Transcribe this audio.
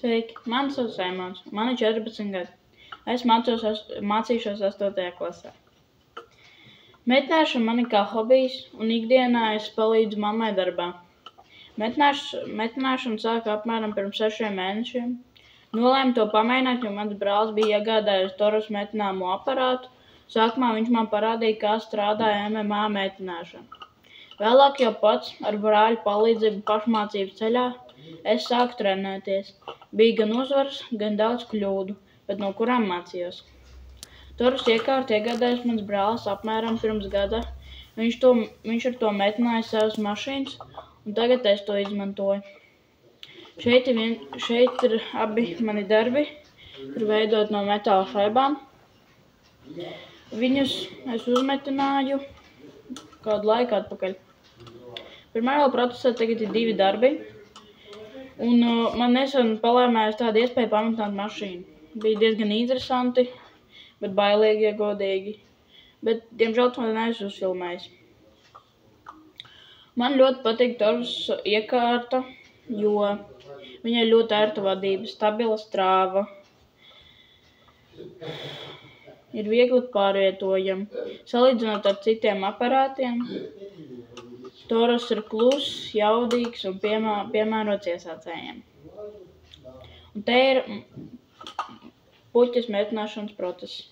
Sveiki, mani sauc Raimons, man ir 14 gadi. Es mācīšos 8. klasē. Metināšana man ir kā hobijs, un ikdienā es palīdzu mammai darbā. Metināšanu sāku apmēram pirms 6 mēnešiem. Nolēmu to pamēģināt, jo mans brālis bija iegādājies Toros metināmo aparātu. Sākumā viņš man parādīja, kā strādāja MMA metināšana. Vēlāk jau pats ar brāļa palīdzību pašmācības ceļā es sāku trenēties. Bija gan uzvaras, gan daudz kļūdu, bet no kurām mācījos. Toros iekārtu iegādājis mans brālis apmēram pirms gada. Viņš ar to metināja savas mašīnas, un tagad es to izmantoju. Šeit ir abi mani darbi, ir veidot no metāla šaibām. Viņus es uzmetināju kādu laiku atpakaļ. Pirmajā procesā tagad ir 2 darbi, un man nesen palēmējās tāda iespēja pametināt mašīnu. Bija diezgan interesanti, bet bailīgi, ja godīgi. Bet, diemžēl, to neesmu uzfilmējis. Man ļoti patīk Toros iekārta, jo viņai ļoti ērta vadība, stabila strāva, ir viegli pārvietojama. Salīdzinot ar citiem aparātiem, Toros ir kluss, jaudīgs un piemērots iesācējiem. Un te ir puķes metināšanas process.